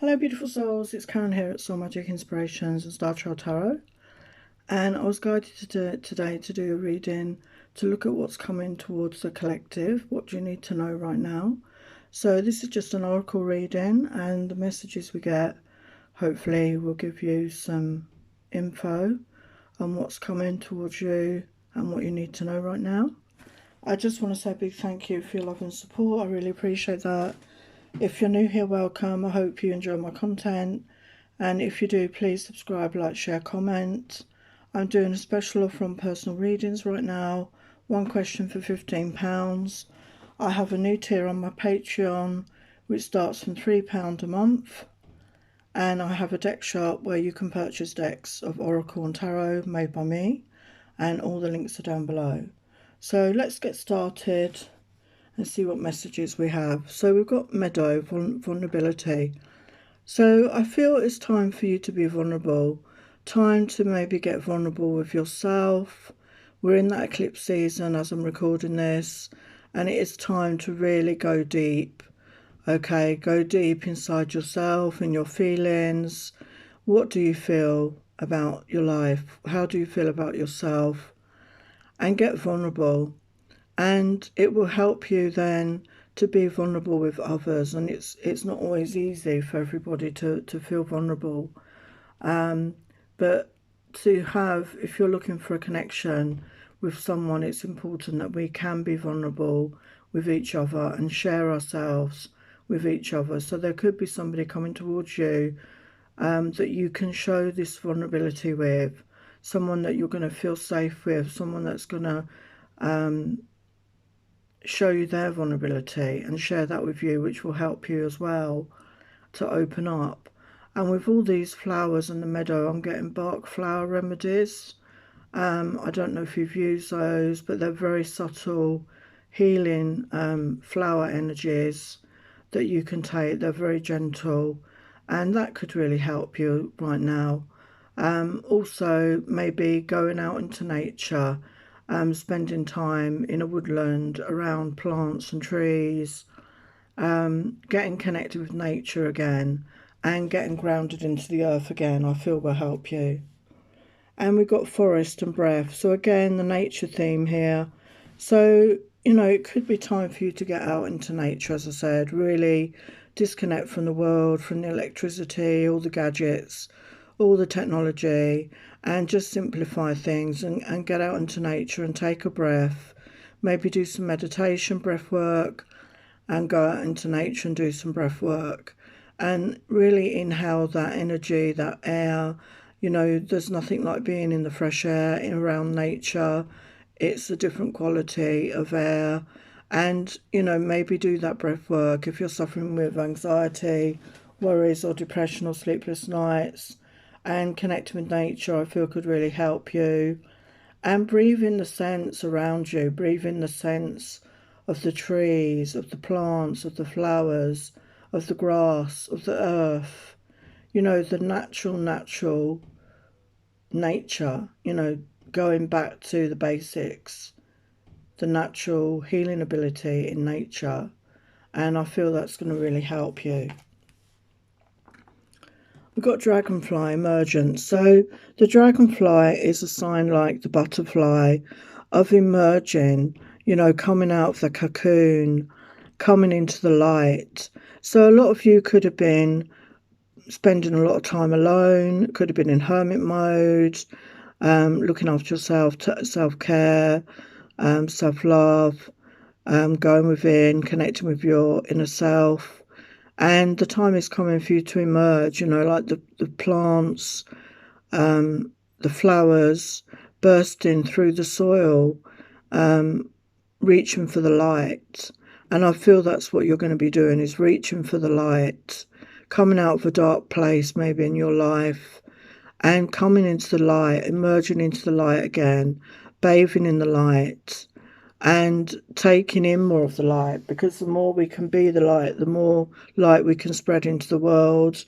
Hello beautiful souls, it's Karen here at Soul Magic Inspirations and Star Child Tarot, and I was guided today to do a reading to look at what's coming towards the collective. What do you need to know right now? So this is just an oracle reading, and the messages we get hopefully will give you some info on what's coming towards you and what you need to know right now. I just want to say a big thank you for your love and support. I really appreciate that. If you're new here, welcome. I hope you enjoy my content, and if you do, please subscribe, like, share, comment. I'm doing a special offer on personal readings right now. One question for £15. I have a new tier on my Patreon which starts from £3 a month, and I have a deck shop where you can purchase decks of oracle and tarot made by me, and all the links are down below. So let's get started and see what messages we have. So we've got Meadow, vulnerability. So I feel it's time for you to be vulnerable. Time to maybe get vulnerable with yourself. We're in that eclipse season as I'm recording this, and it is time to really go deep. Okay, go deep inside yourself and your feelings. What do you feel about your life? How do you feel about yourself? And get vulnerable. And it will help you then to be vulnerable with others, and it's not always easy for everybody to feel vulnerable, but to have, if you're looking for a connection with someone, it's important that we can be vulnerable with each other and share ourselves with each other. So there could be somebody coming towards you that you can show this vulnerability with, someone that you're going to feel safe with, someone that's going to show you their vulnerability and share that with you, which will help you as well to open up. And with all these flowers in the meadow, I'm getting bark flower remedies. I don't know if you've used those, but they're very subtle healing flower energies that you can take. They're very gentle, and that could really help you right now. Also maybe going out into nature, spending time in a woodland around plants and trees, getting connected with nature again and getting grounded into the earth again, I feel will help you. And we've got forest and breath, so again the nature theme here. So you know, it could be time for you to get out into nature, as I said, really disconnect from the world, from the electricity, all the gadgets, all the technology, and just simplify things and get out into nature and take a breath. Maybe do some meditation, breath work, and go out into nature and do some breath work and really inhale that energy, that air. You know, there's nothing like being in the fresh air around nature. It's a different quality of air. And you know, maybe do that breath work if you're suffering with anxiety, worries or depression or sleepless nights. And connecting with nature, I feel, could really help you. And breathe in the scents around you. Breathe in the scents of the trees, of the plants, of the flowers, of the grass, of the earth. You know, the natural nature, you know, going back to the basics, the natural healing ability in nature. And I feel that's going to really help you. We've got Dragonfly, emergent. So the dragonfly is a sign like the butterfly of emerging, you know, coming out of the cocoon, coming into the light. So a lot of you could have been spending a lot of time alone, could have been in hermit mode, looking after yourself, self-care, self-love, going within, connecting with your inner self. And the time is coming for you to emerge, you know, like the plants, the flowers bursting through the soil, reaching for the light. And I feel that's what you're going to be doing, is reaching for the light, coming out of a dark place maybe in your life and coming into the light, emerging into the light again, bathing in the light and taking in more of the light, because the more we can be the light, the more light we can spread into the world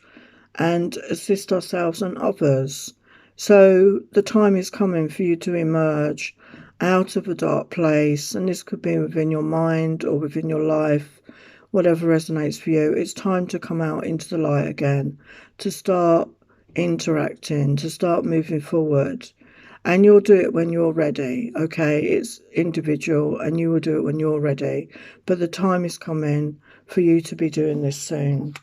and assist ourselves and others. So the time is coming for you to emerge out of a dark place, and this could be within your mind or within your life, whatever resonates for you. It's time to come out into the light again, to start interacting, to start moving forward. And you'll do it when you're ready, okay? It's individual and you will do it when you're ready. But the time is coming for you to be doing this soon.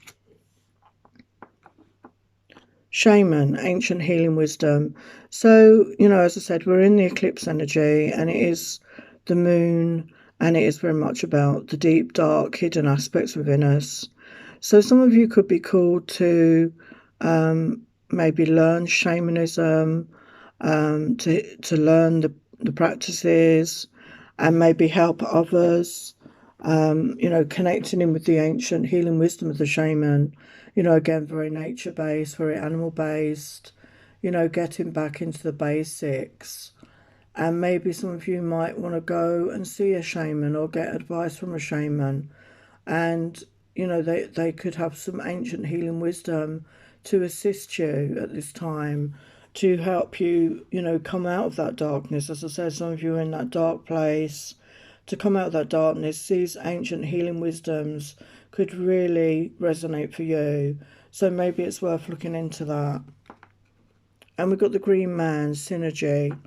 Shaman, ancient healing wisdom. So, as I said, we're in the eclipse energy and it is the moon and it is very much about the deep, dark, hidden aspects within us. So some of you could be called to maybe learn shamanism, to learn the practices and maybe help others, connecting in with the ancient healing wisdom of the shaman, again, very nature-based, very animal-based, getting back into the basics. And maybe some of you might want to go and see a shaman or get advice from a shaman. And, they could have some ancient healing wisdom to assist you at this time, to help you, come out of that darkness. As I said, some of you are in that dark place. To come out of that darkness, these ancient healing wisdoms could really resonate for you. So maybe it's worth looking into that. And we've got the green man, synergy.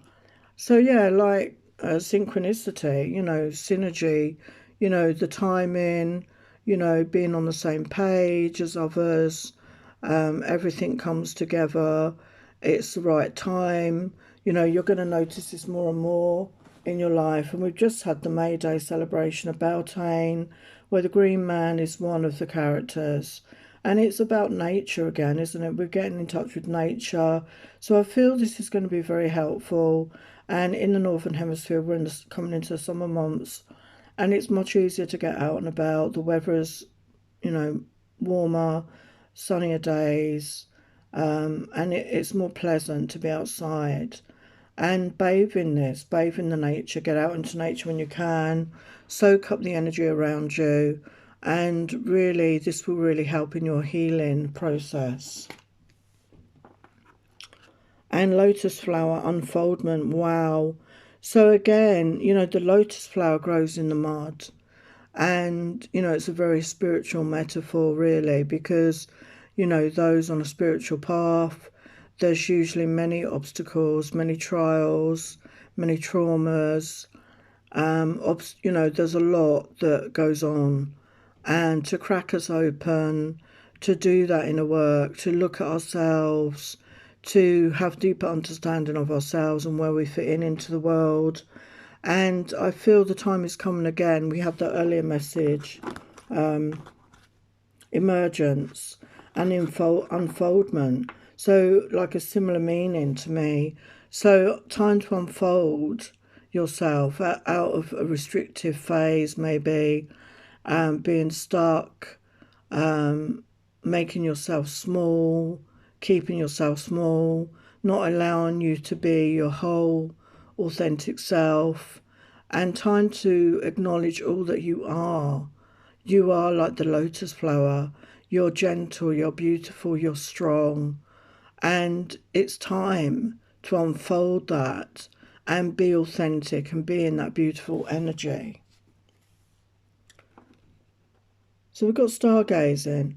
So yeah, like synchronicity, synergy, the timing, being on the same page as others. Everything comes together. It's the right time. You're going to notice this more and more in your life. And we've just had the May Day celebration of Beltane, where the green man is one of the characters. And it's about nature again, isn't it? We're getting in touch with nature. So I feel this is going to be very helpful. And in the Northern Hemisphere, we're coming into the summer months. And it's much easier to get out and about. The weather is, warmer, sunnier days. And it's more pleasant to be outside. And bathe in the nature, get out into nature when you can, soak up the energy around you, and really this will really help in your healing process. And lotus flower unfoldment, wow. So again, the lotus flower grows in the mud, and it's a very spiritual metaphor really, because those on a spiritual path, there's usually many obstacles, many trials, many traumas. There's a lot that goes on. And to crack us open, to do that inner work, to look at ourselves, to have deeper understanding of ourselves and where we fit into the world. And I feel the time is coming again. We have that earlier message, emergence and unfoldment. So like a similar meaning to me. So time to unfold yourself out of a restrictive phase, maybe being stuck, making yourself small, keeping yourself small, not allowing you to be your whole authentic self, and time to acknowledge all that you are. You are like the lotus flower. You're gentle, you're beautiful, you're strong. And it's time to unfold that and be authentic and be in that beautiful energy. So we've got stargazing.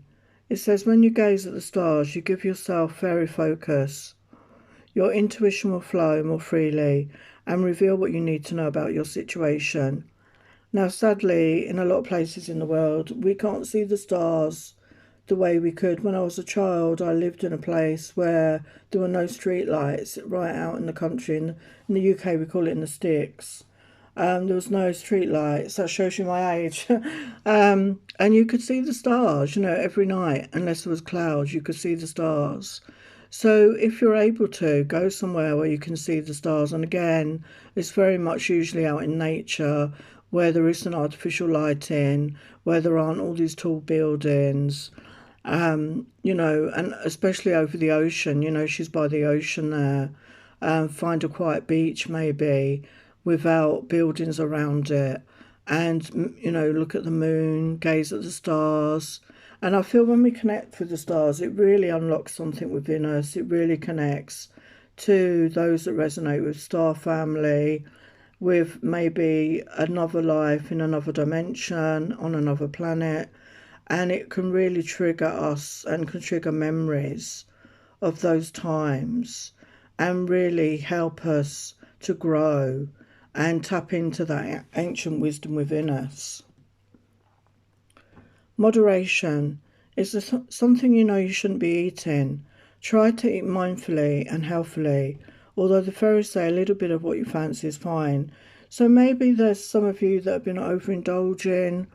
It says, when you gaze at the stars, you give yourself fairy focus. Your intuition will flow more freely and reveal what you need to know about your situation. Now, sadly, in a lot of places in the world, we can't see the stars the way we could. When I was a child, I lived in a place where there were no street lights, right out in the country. In the UK, we call it in the sticks. There was no street lights. That shows you my age. And you could see the stars, every night. Unless there was clouds, you could see the stars. So if you're able to, go somewhere where you can see the stars. And again, it's very much usually out in nature, where there isn't artificial lighting, where there aren't all these tall buildings, and especially over the ocean, she's by the ocean there. Find a quiet beach maybe, without buildings around it, and, look at the moon, gaze at the stars. And I feel when we connect with the stars, it really unlocks something within us. It really connects to those that resonate with star family, with maybe another life in another dimension, on another planet, and it can really trigger us and can trigger memories of those times and really help us to grow and tap into that ancient wisdom within us. Moderation is something you know you shouldn't be eating. Try to eat mindfully and healthily, although the fairies say a little bit of what you fancy is fine. So maybe there's some of you that have been overindulging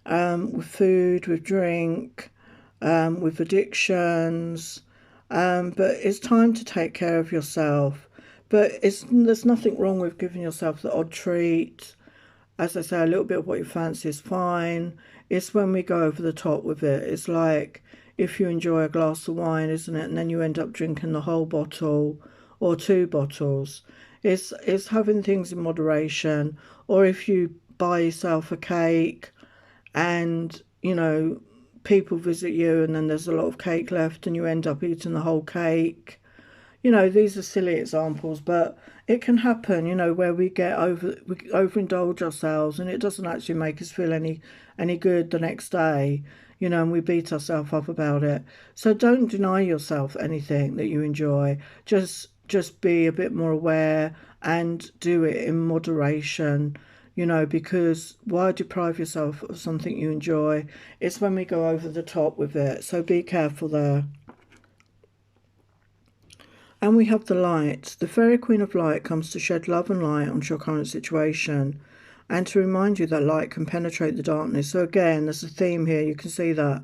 with food, with drink, with addictions, but it's time to take care of yourself. But there's nothing wrong with giving yourself the odd treat. As I say, a little bit of what you fancy is fine. It's when we go over the top with it. It's like if you enjoy a glass of wine, isn't it? And then you end up drinking the whole bottle or 2 bottles. It's having things in moderation. Or if you buy yourself a cake and, you know, people visit you and then there's a lot of cake left and you end up eating the whole cake. You know, these are silly examples, but it can happen, you know, where we overindulge ourselves and it doesn't actually make us feel any good the next day, you know, and we beat ourselves up about it. So don't deny yourself anything that you enjoy. Just be a bit more aware and do it in moderation, you know, because why deprive yourself of something you enjoy? It's when we go over the top with it. So be careful there. And we have the light. The Fairy Queen of Light comes to shed love and light onto your current situation and to remind you that light can penetrate the darkness. So again, there's a theme here, you can see that.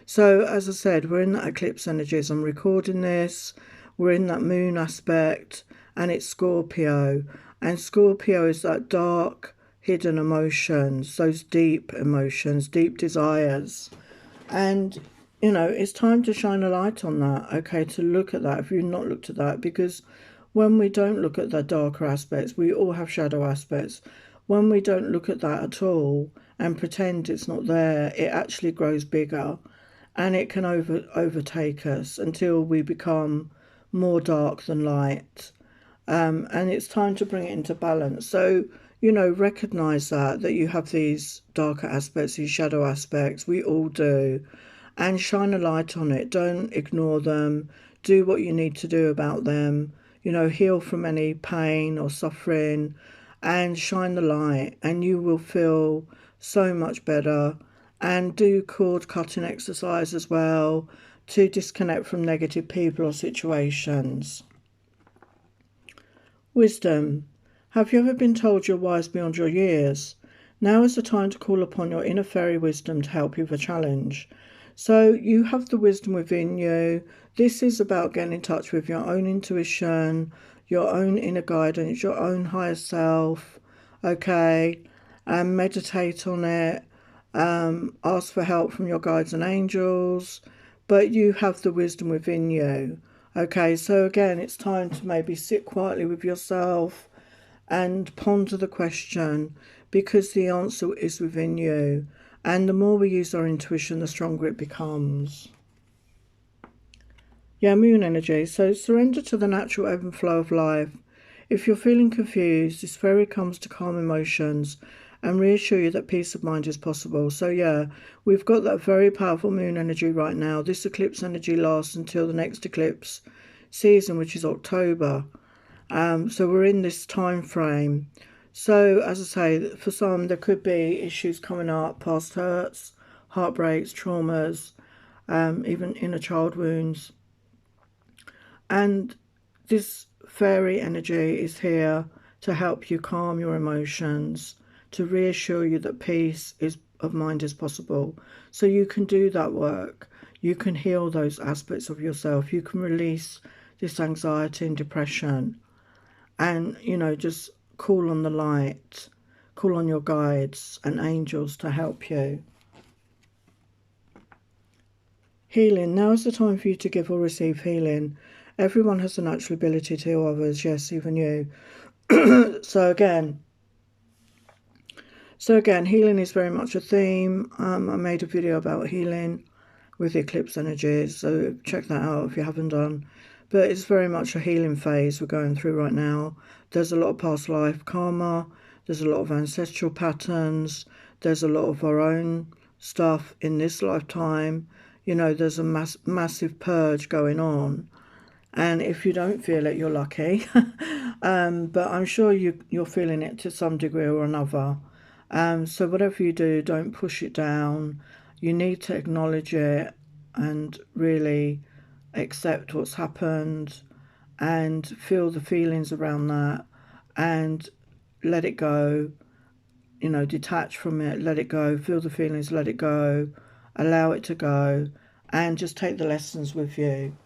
So as I said, we're in that eclipse energy as I'm recording this. We're in that moon aspect and it's Scorpio. And Scorpio is that dark, hidden emotions, those deep emotions, deep desires. And you know, it's time to shine a light on that, okay, to look at that if you've not looked at that, because when we don't look at the darker aspects, we all have shadow aspects. When we don't look at that at all and pretend it's not there, it actually grows bigger and it can overtake us until we become more dark than light. And it's time to bring it into balance. So, you know, recognize that you have these darker aspects, these shadow aspects. We all do. And shine a light on it. Don't ignore them. Do what you need to do about them. You know, heal from any pain or suffering and shine the light and you will feel so much better. And do cord cutting exercise as well to disconnect from negative people or situations. Wisdom. Have you ever been told you're wise beyond your years? Now is the time to call upon your inner fairy wisdom to help you with a challenge. So you have the wisdom within you. This is about getting in touch with your own intuition, your own inner guidance, your own higher self, okay? And meditate on it. Ask for help from your guides and angels. But you have the wisdom within you, okay? So again, it's time to maybe sit quietly with yourself and ponder the question, because the answer is within you. And the more we use our intuition, the stronger it becomes. Yeah, moon energy. So surrender to the natural ebb and flow of life. If you're feeling confused, this fairy comes to calm emotions and reassure you that peace of mind is possible. So yeah, we've got that very powerful moon energy right now. This eclipse energy lasts until the next eclipse season, which is October. So we're in this time frame. So, as I say, for some, there could be issues coming up, past hurts, heartbreaks, traumas, even inner child wounds. And this fairy energy is here to help you calm your emotions, to reassure you that peace of mind is possible. So you can do that work. You can heal those aspects of yourself. You can release this anxiety and depression. And, you know, just call on the light, call on your guides and angels to help you. Healing. Now is the time for you to give or receive healing. Everyone has the natural ability to heal others, yes, even you. So again, healing is very much a theme. I made a video about healing with the eclipse energies, so check that out if you haven't done. But it's very much a healing phase we're going through right now. There's a lot of past life karma There's a lot of ancestral patterns. There's a lot of our own stuff in this lifetime. You know, there's a massive purge going on. And if you don't feel it, you're lucky. But I'm sure you're feeling it to some degree or another. So whatever you do, don't push it down. You need to acknowledge it and really accept what's happened and feel the feelings around that and let it go. You know, detach from it, let it go, feel the feelings, let it go, allow it to go, and just take the lessons with you.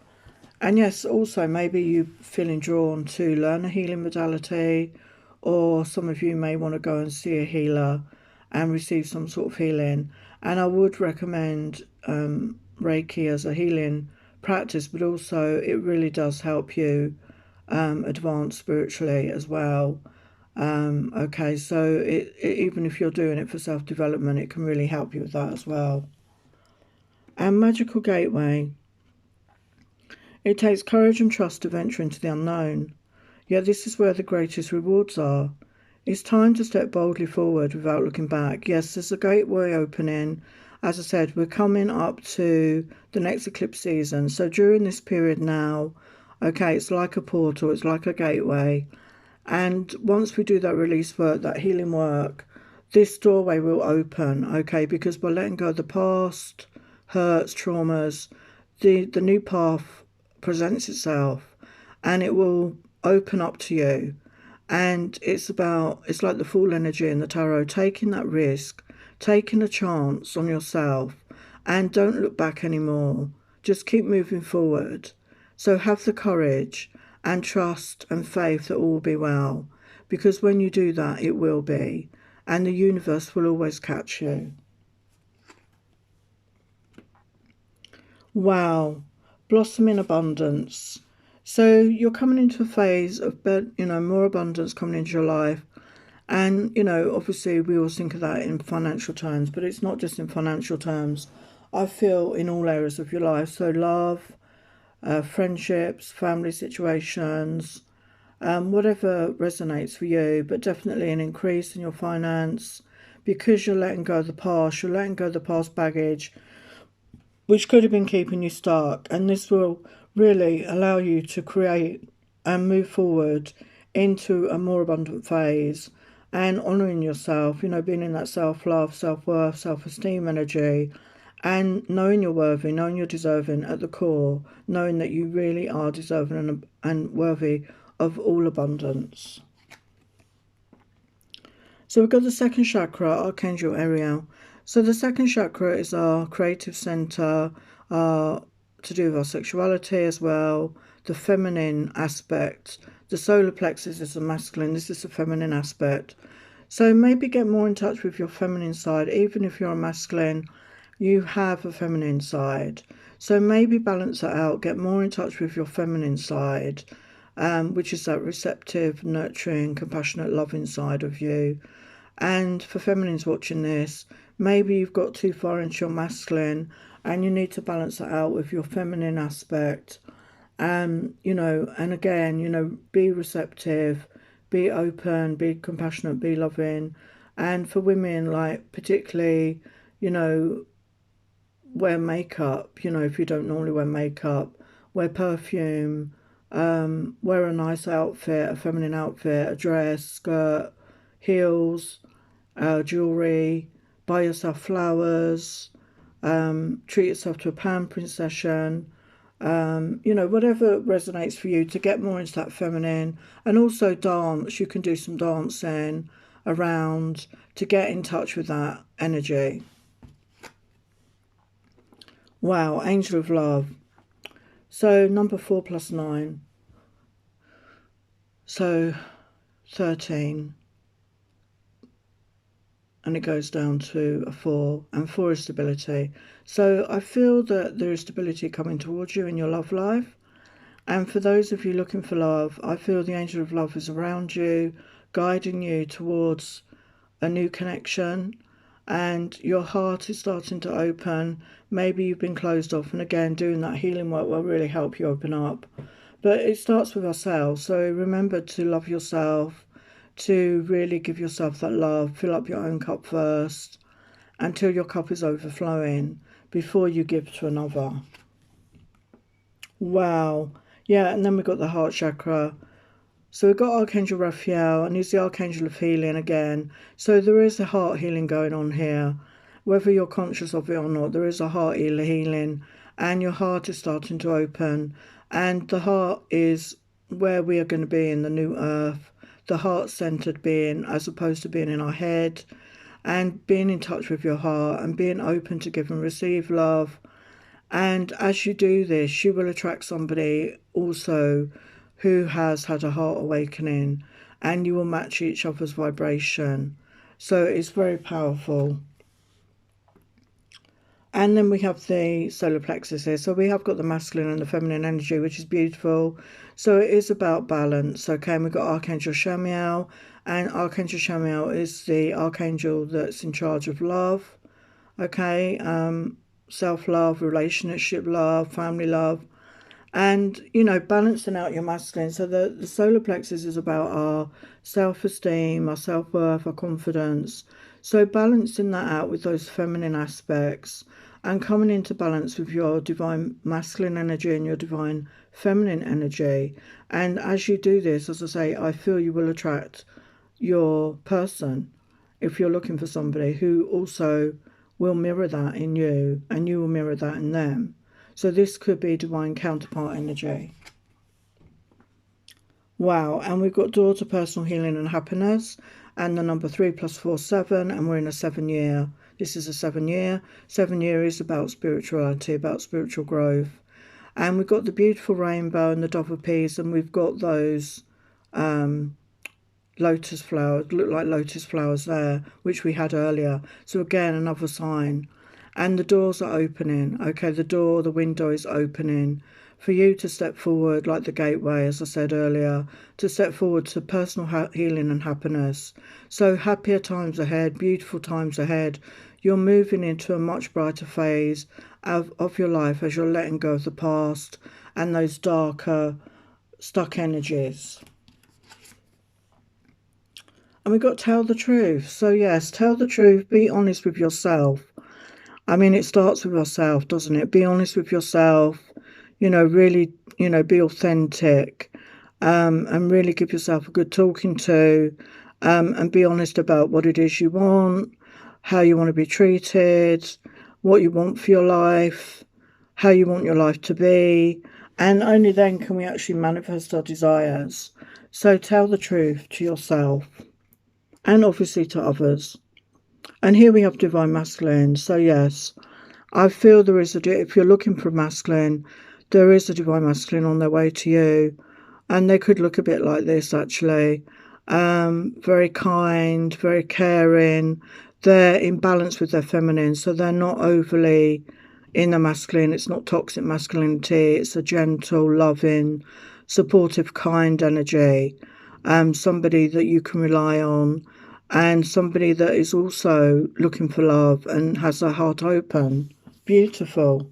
And yes, also maybe you're feeling drawn to learn a healing modality, or some of you may want to go and see a healer and receive some sort of healing. And I would recommend Reiki as a healing practice, but also it really does help you advance spiritually as well. Okay, so even if you're doing it for self-development, it can really help you with that as well. And Magical Gateway. It takes courage and trust to venture into the unknown, yet this is where the greatest rewards are. It's time to step boldly forward without looking back. Yes, there's a gateway opening. As I said, we're coming up to the next eclipse season. So during this period now, okay, it's like a portal, it's like a gateway. And once we do that release work, that healing work, this doorway will open, okay, because by letting go of the past, hurts, traumas, the new path presents itself and it will open up to you. And it's like the Fool energy in the tarot, taking that risk, taking a chance on yourself, and don't look back anymore. Just keep moving forward. So have the courage and trust and faith that all will be well, because when you do that, it will be, and the universe will always catch you. Wow. Blossom in abundance. So you're coming into a phase of, more abundance coming into your life. And, obviously we always think of that in financial terms, but it's not just in financial terms. I feel in all areas of your life. So love, friendships, family situations, whatever resonates for you, but definitely an increase in your finance because you're letting go of the past, you're letting go of the past baggage, which could have been keeping you stuck. And this will really allow you to create and move forward into a more abundant phase and honouring yourself, being in that self-love, self-worth, self-esteem energy, and knowing you're worthy, knowing you're deserving at the core, knowing that you really are deserving and worthy of all abundance. So we've got the second chakra, Archangel Ariel. So the second chakra is our creative center, to do with our sexuality as well, the feminine aspect. The solar plexus is the masculine, this is the feminine aspect. So maybe get more in touch with your feminine side. Even if you're a masculine, you have a feminine side. So maybe balance that out, get more in touch with your feminine side, which is that receptive, nurturing, compassionate, loving side of you. And for feminines watching this, maybe you've got too far into your masculine and you need to balance that out with your feminine aspect. And again, be receptive, be open, be compassionate, be loving. And for women, like particularly, wear makeup, if you don't normally wear makeup, wear perfume, wear a nice outfit, a feminine outfit, a dress, skirt, heels, jewelry, buy yourself flowers, treat yourself to a pampering session, whatever resonates for you to get more into that feminine. And also dance, you can do some dancing around to get in touch with that energy. Wow, Angel of Love. So number 4 plus 9. So 13. And it goes down to a 4, and 4 is stability. So I feel that there is stability coming towards you in your love life. And for those of you looking for love, I feel the angel of love is around you, guiding you towards a new connection, and your heart is starting to open. Maybe you've been closed off, and again, doing that healing work will really help you open up. But it starts with ourselves, so remember to love yourself, to really give yourself that love. Fill up your own cup first until your cup is overflowing before you give to another. Wow. Yeah, and then we've got the heart chakra. So we've got Archangel Raphael, and he's the Archangel of healing again. So there is a heart healing going on here. Whether you're conscious of it or not, there is a heart healing, and your heart is starting to open. And the heart is where we are going to be in the new earth, the heart-centered being, as opposed to being in our head, and being in touch with your heart and being open to give and receive love. And as you do this, you will attract somebody also who has had a heart awakening, and you will match each other's vibration. So it's very powerful. And then we have the solar plexus here. So we have got the masculine and the feminine energy, which is beautiful. So it is about balance. Okay, and we've got Archangel Shaman, and Archangel Shaman is the archangel that's in charge of love. Okay, self-love, relationship love, family love, and, you know, balancing out your masculine. So the solar plexus is about our self-esteem, our self-worth, our confidence. So balancing that out with those feminine aspects and coming into balance with your divine masculine energy and your divine feminine energy. And as you do this, as I say, I feel you will attract your person if you're looking for somebody who also will mirror that in you, and you will mirror that in them. So this could be divine counterpart energy. Wow, and we've got door to personal healing and happiness, and the number 3 + 4 7, and we're in a 7-year. This is a 7-year. 7-year is about spirituality, about spiritual growth. And we've got the beautiful rainbow and the dove of peace, and we've got those lotus flowers, look like lotus flowers there, which we had earlier. So again, another sign. And the doors are opening. Okay, the window is opening for you to step forward, like the gateway, as I said earlier, to step forward to personal healing and happiness. So happier times ahead, beautiful times ahead. You're moving into a much brighter phase of your life as you're letting go of the past and those darker, stuck energies. And we've got tell the truth. So yes, tell the truth, be honest with yourself. I mean, it starts with yourself, doesn't it? Be honest with yourself, you know, really, you know, be authentic, and really give yourself a good talking to, and be honest about what it is you want, how you want to be treated, what you want for your life, how you want your life to be, and only then can we actually manifest our desires. So tell the truth to yourself and obviously to others. And here we have divine masculine. So yes, I feel there is if you're looking for a masculine, there is a divine masculine on their way to you. And they could look a bit like this, actually. Very kind, very caring. They're in balance with their feminine, so they're not overly in the masculine. It's not toxic masculinity. It's a gentle, loving, supportive, kind energy. Somebody that you can rely on, and somebody that is also looking for love and has their heart open. Beautiful.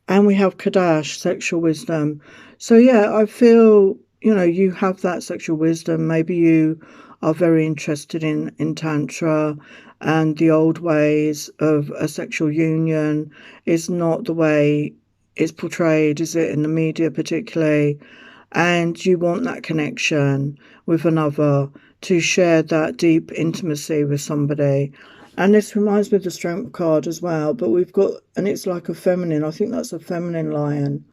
And we have Kadash, sexual wisdom. So yeah, I feel, you know, you have that sexual wisdom. Maybe you are very interested in Tantra, and the old ways of a sexual union is not the way it's portrayed, is it, in the media particularly? And you want that connection with another, to share that deep intimacy with somebody. And this reminds me of the Strength card as well, but we've got, and it's like a feminine, I think that's a feminine lion.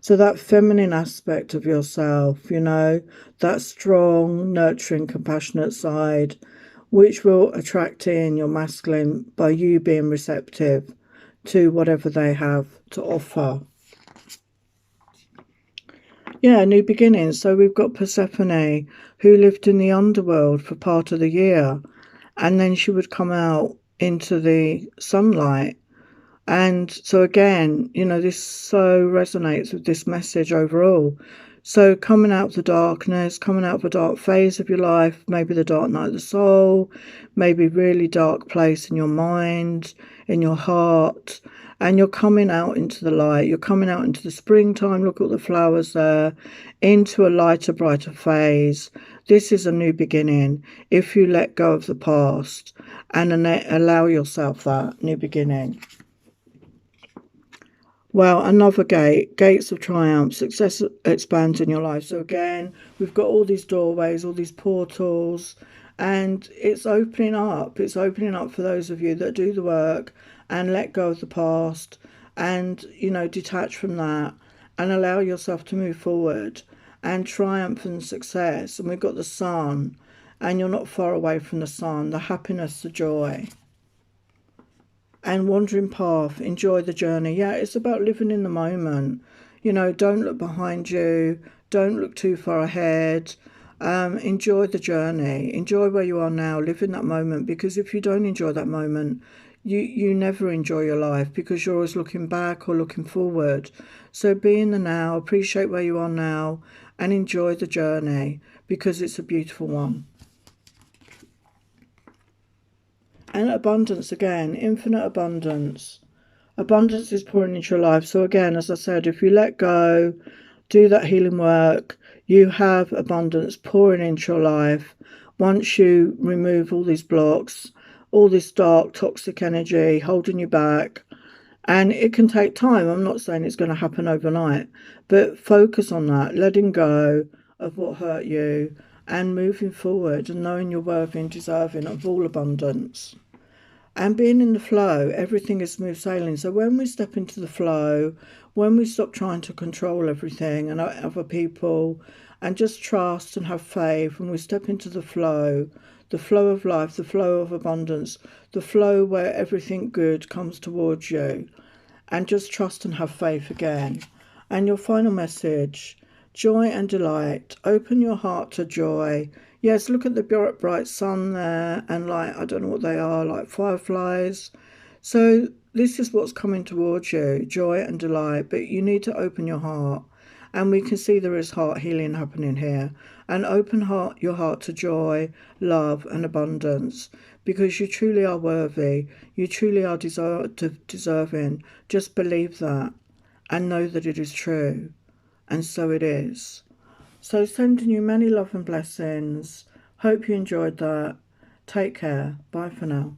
So that feminine aspect of yourself, you know, that strong, nurturing, compassionate side, which will attract in your masculine by you being receptive to whatever they have to offer. Yeah, new beginnings. So we've got Persephone, who lived in the underworld for part of the year, and then she would come out into the sunlight. And so again, you know, this so resonates with this message overall. So coming out of the darkness, coming out of a dark phase of your life, maybe the dark night of the soul, maybe really dark place in your mind, in your heart, and you're coming out into the light. You're coming out into the springtime. Look at the flowers there, into a lighter, brighter phase. This is a new beginning if you let go of the past and allow yourself that new beginning. Well, another gate, gates of triumph, success expands in your life. So again, we've got all these doorways, all these portals, and it's opening up. It's opening up for those of you that do the work and let go of the past and, you know, detach from that and allow yourself to move forward and triumph and success. And we've got the sun, and you're not far away from the sun, the happiness, the joy. And wandering path, enjoy the journey. Yeah, it's about living in the moment. You know, don't look behind you, don't look too far ahead. Enjoy the journey, enjoy where you are now, live in that moment, because if you don't enjoy that moment, you never enjoy your life, because you're always looking back or looking forward. So be in the now, appreciate where you are now, and enjoy the journey, because it's a beautiful one. And abundance again, infinite abundance. Abundance is pouring into your life. So again, as I said, if you let go, do that healing work, you have abundance pouring into your life. Once you remove all these blocks, all this dark, toxic energy holding you back, and it can take time. I'm not saying it's going to happen overnight, but focus on that, letting go of what hurt you and moving forward and knowing you're worthy and deserving of all abundance. And being in the flow, everything is smooth sailing. So when we step into the flow, when we stop trying to control everything and other people, and just trust and have faith, when we step into the flow of life, the flow of abundance, the flow where everything good comes towards you, and just trust and have faith again. And your final message, joy and delight. Open your heart to joy. Yes, look at the bright sun there, and like, I don't know what they are, like fireflies. So this is what's coming towards you, joy and delight, but you need to open your heart. And we can see there is heart healing happening here. And open your heart to joy, love and abundance, because you truly are worthy. You truly are deserving. Just believe that and know that it is true. And so it is. So sending you many love and blessings. Hope you enjoyed that. Take care. Bye for now.